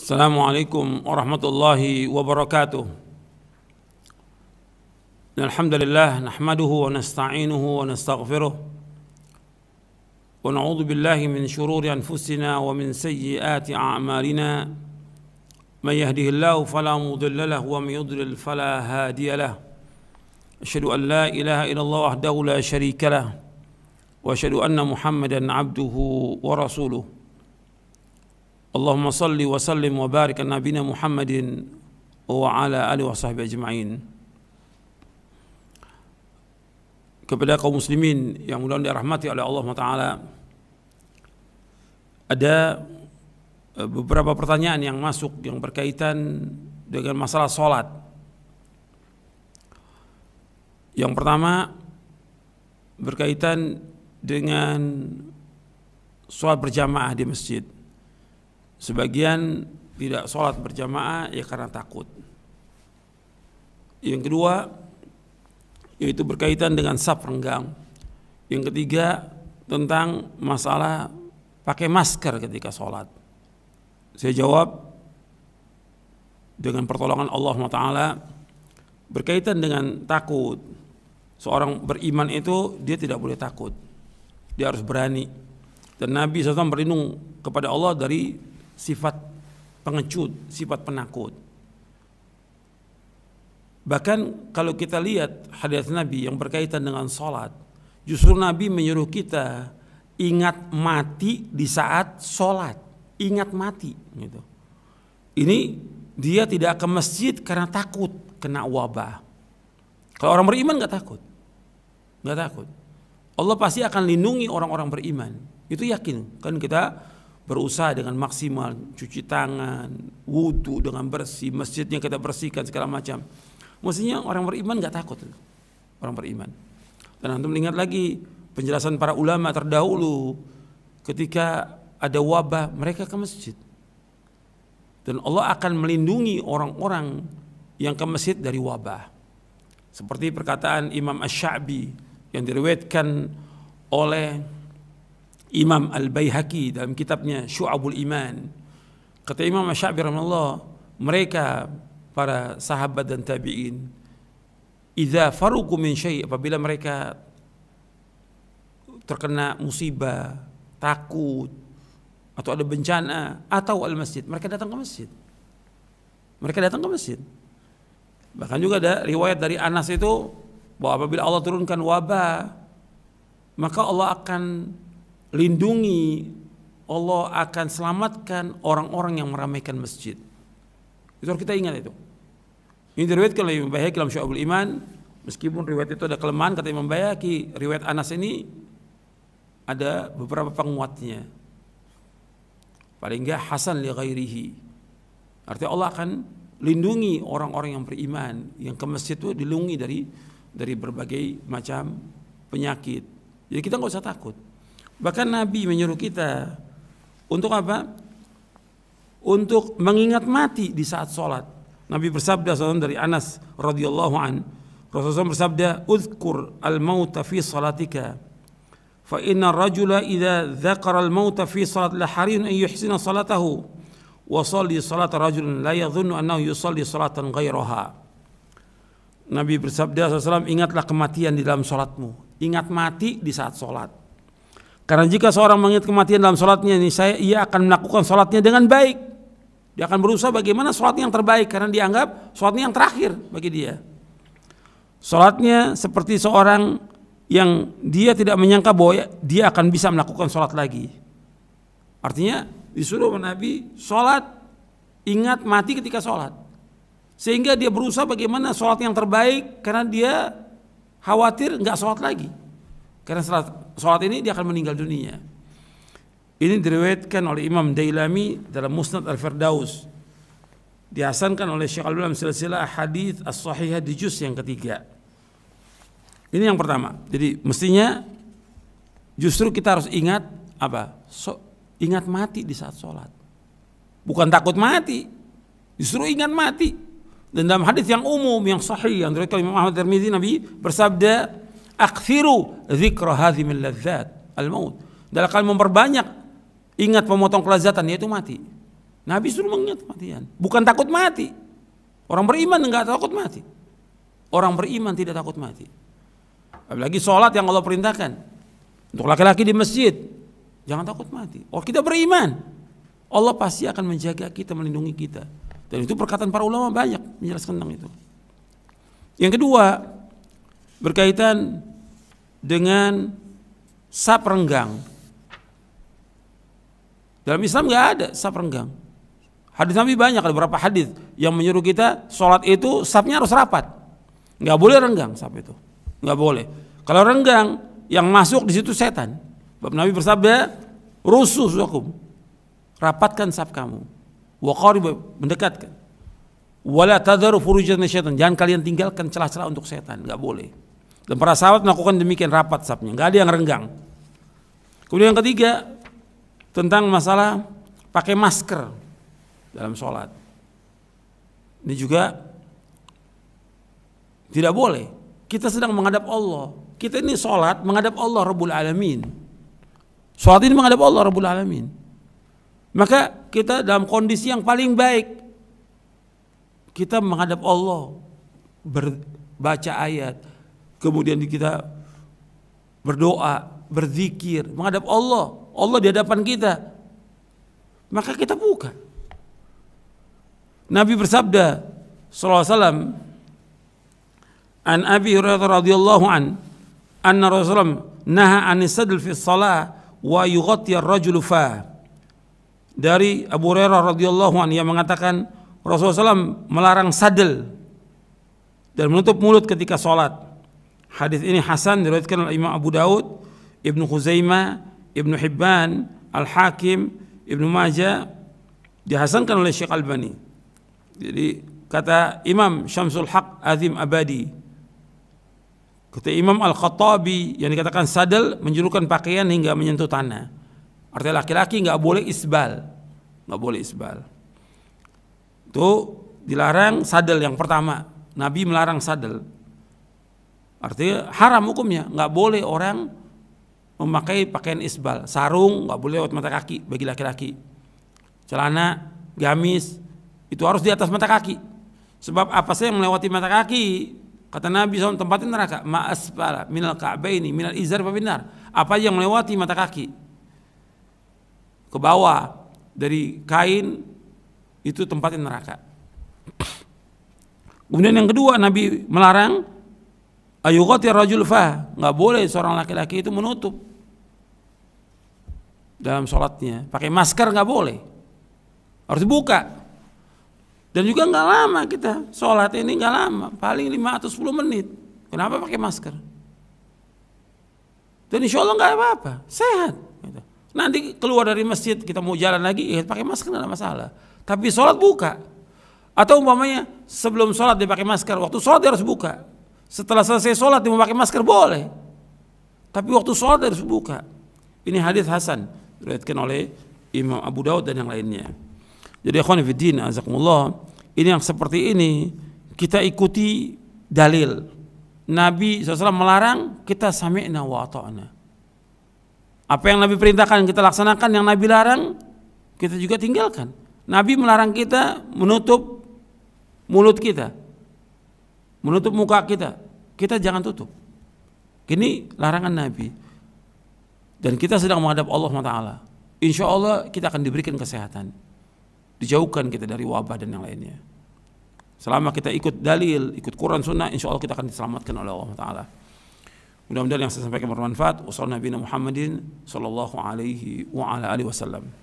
Assalamualaikum warahmatullahi wabarakatuh. Alhamdulillah nahmaduhu wa nasta'inuhu wa nastaghfiruh wa na'udzu billahi min shururi anfusina wa min sayyiati a'malina. Man yahdihillahu fala mudilla lahu wa man yudlil fala hadiya lahu. Asyhadu an la ilaha illallah wahdahu la syarika lahu wa asyhadu anna Muhammadan abduhu wa rasuluh. Allahumma salli wa sallim wa barik ala nabiyina Muhammadin wa ala alihi wa sahbihi ajma'in. Kepada kaum muslimin yang mudah-mudahan dirahmati oleh Allah Ta'ala, ada beberapa pertanyaan yang masuk yang berkaitan dengan masalah sholat. Yang pertama berkaitan dengan sholat berjamaah di masjid. Sebagian tidak sholat berjamaah ya karena takut. Yang kedua yaitu berkaitan dengan saf renggang. Yang ketiga tentang masalah pakai masker ketika sholat. Saya jawab dengan pertolongan Allah Ta'ala berkaitan dengan takut. Seorang beriman itu dia tidak boleh takut, dia harus berani. Dan Nabi SAW berlindung kepada Allah dari sifat pengecut, sifat penakut. Bahkan kalau kita lihat hadis Nabi yang berkaitan dengan sholat, justru Nabi menyuruh kita ingat mati di saat sholat. Ingat mati gitu. Ini dia tidak ke masjid karena takut kena wabah. Kalau orang beriman gak takut, gak takut. Allah pasti akan lindungi orang-orang beriman. Itu yakin. Kan kita berusaha dengan maksimal, cuci tangan, wudu dengan bersih, masjidnya kita bersihkan segala macam. Mestinya orang beriman gak takut, orang beriman. Dan antum ingat lagi penjelasan para ulama terdahulu ketika ada wabah mereka ke masjid. Dan Allah akan melindungi orang-orang yang ke masjid dari wabah. Seperti perkataan Imam Asy-Sya'bi yang diriwayatkan oleh Imam Al-Baihaqi dalam kitabnya Syu'abul Iman. Kata Imam Asy-Sya'bi rahimahullah, mereka para sahabat dan tabi'in, idza faruqu min syai', apabila mereka terkena musibah, takut atau ada bencana atau al-masjid, mereka datang ke masjid. Mereka datang ke masjid. Bahkan juga ada riwayat dari Anas itu bahwa apabila Allah turunkan wabah, maka Allah akan lindungi, Allah akan selamatkan orang-orang yang meramaikan masjid. Itu harus kita ingat itu. Ini diriwayatkan oleh Imam Baihaqi dalam Syu'abul Iman. Meskipun riwayat itu ada kelemahan, kata Imam Baihaqi, riwayat Anas ini ada beberapa penguatnya. Paling enggak hasan li ghairihi. Artinya Allah akan lindungi orang-orang yang beriman, yang ke masjid itu dilindungi dari berbagai macam penyakit. Jadi kita enggak usah takut. Bahkan Nabi menyuruh kita untuk apa? Untuk mengingat mati di saat sholat. Nabi bersabda dari Anas radhiyallahu an, Rasulullah bersabda, "Uzkur al-mauta fi salatika, fa inna ar-rajula idza dzakara al-mauta fi salat la hariyun an yuhsina salatahu wa shalli salata rajulin la yadhunnu annahu yusalli salatan ghairaha." Nabi bersabda SAW, ingatlah kematian di dalam sholatmu. Ingat mati di saat sholat. Karena jika seorang mengingat kematian dalam sholatnya, ia akan melakukan sholatnya dengan baik. Dia akan berusaha bagaimana sholatnya yang terbaik, karena dianggap sholatnya yang terakhir bagi dia. Sholatnya seperti seorang yang dia tidak menyangka bahwa dia akan bisa melakukan sholat lagi. Artinya disuruh Nabi sholat, ingat mati ketika sholat. Sehingga dia berusaha bagaimana sholat yang terbaik, karena dia khawatir nggak sholat lagi. Karena setelah sholat ini dia akan meninggal dunia. Ini diriwayatkan oleh Imam Dailami dalam Musnad Al-Firdaus. Dihasankan oleh Syekh Al-Albani dalam silsilah hadits as-sahihah di juz yang ketiga. Ini yang pertama. Jadi mestinya justru kita harus ingat apa? Ingat mati di saat sholat. Bukan takut mati, justru ingat mati. Dan dalam hadits yang umum yang sahih yang diriwayatkan Imam Ahmad Tirmidzi, Nabi bersabda, "Aktsiru dzikra hadzimil ladzat al-maut." Dalam kali memperbanyak ingat pemotong kelezatan, yaitu mati. Nabi suruh mengingat kematian, bukan takut mati. Orang beriman enggak takut mati. Orang beriman tidak takut mati. Apalagi sholat yang Allah perintahkan untuk laki-laki di masjid, jangan takut mati. Oh, kita beriman, Allah pasti akan menjaga kita, melindungi kita. Dan itu perkataan para ulama banyak menjelaskan tentang itu. Yang kedua, berkaitan dengan sap renggang. Dalam Islam nggak ada sap renggang. Hadis Nabi banyak, ada beberapa hadis yang menyuruh kita sholat itu sapnya harus rapat, nggak boleh renggang sap itu, nggak boleh. Kalau renggang yang masuk di situ setan. Bab Nabi bersabda, rusuh suakum, rapatkan sap kamu, wa qarib, mendekatkan, wala tadharu furujan syaitan, jangan kalian tinggalkan celah-celah untuk setan, nggak boleh. Dan para sahabat melakukan demikian, rapat sapnya, nggak ada yang renggang. Kemudian yang ketiga, tentang masalah pakai masker dalam sholat. Ini juga tidak boleh. Kita sedang menghadap Allah. Kita ini sholat menghadap Allah Rabbul Alamin. Sholat ini menghadap Allah Rabbul Alamin. Maka kita dalam kondisi yang paling baik, kita menghadap Allah, berbaca ayat, kemudian kita berdoa, berzikir, menghadap Allah. Allah di hadapan kita. Maka kita buka. Nabi bersabda sallallahu alaihi wasallam, an Abi Hurairah radhiyallahu an, anna Rasulullah naha an sadl fi shalah wa yughatti ar-rajulu fa. Dari Abu Hurairah radhiyallahu an yang mengatakan Rasulullah SAW melarang sadel dan menutup mulut ketika sholat. Hadis ini hasan, diriwayatkan oleh Imam Abu Daud, Ibnu Khuzaimah, Ibnu Hibban, Al-Hakim, Ibnu Majah, dihasankan oleh Syekh Albani. Jadi kata Imam Syamsul Haq Azim Abadi, kata Imam Al-Khattabi, yang dikatakan sadel menjulurkan pakaian hingga menyentuh tanah. Artinya laki-laki nggak boleh isbal, nggak boleh isbal. Itu dilarang sadel yang pertama. Nabi melarang sadel. Artinya haram hukumnya, nggak boleh orang memakai pakaian isbal. Sarung nggak boleh lewat mata kaki bagi laki-laki. Celana, gamis itu harus di atas mata kaki. Sebab apa saja yang melewati mata kaki, kata Nabi SAW, tempatin neraka. Ma'asfala minal ka'baini minal izar fa finnar. Apa yang melewati mata kaki ke bawah dari kain itu tempatin neraka. Kemudian yang kedua, Nabi melarang ayughati rajul fa, nggak boleh seorang laki-laki itu menutup dalam sholatnya. Pakai masker nggak boleh, harus buka. Dan juga nggak lama kita sholat ini, nggak lama, paling 5 atau 10 menit. Kenapa pakai masker? Dan insya Allah nggak apa-apa, sehat. Nanti keluar dari masjid kita mau jalan lagi, ya pakai masker nggak ada masalah. Tapi sholat buka. Atau umpamanya sebelum sholat dia pakai masker, waktu sholat dia harus buka. Setelah selesai sholat dia mau pakai masker boleh. Tapi waktu sholat dia harus buka. Ini hadis hasan, diriwayatkan oleh Imam Abu Daud dan yang lainnya. Jadi ikhwan fillah, azakumullah, ini yang seperti ini kita ikuti dalil. Nabi SAW melarang, kita sami'na wa ata'na. Apa yang Nabi perintahkan kita laksanakan, yang Nabi larang kita juga tinggalkan. Nabi melarang kita menutup mulut kita, menutup muka kita, kita jangan tutup. Ini larangan Nabi. Dan kita sedang menghadap Allah SWT. Insya Allah kita akan diberikan kesehatan, dijauhkan kita dari wabah dan yang lainnya. Selama kita ikut dalil, ikut Quran Sunnah, insya Allah kita akan diselamatkan oleh Allah Ta'ala. Mudah-mudahan yang saya sampaikan bermanfaat. Wassalamualaikum warahmatullahi wabarakatuh.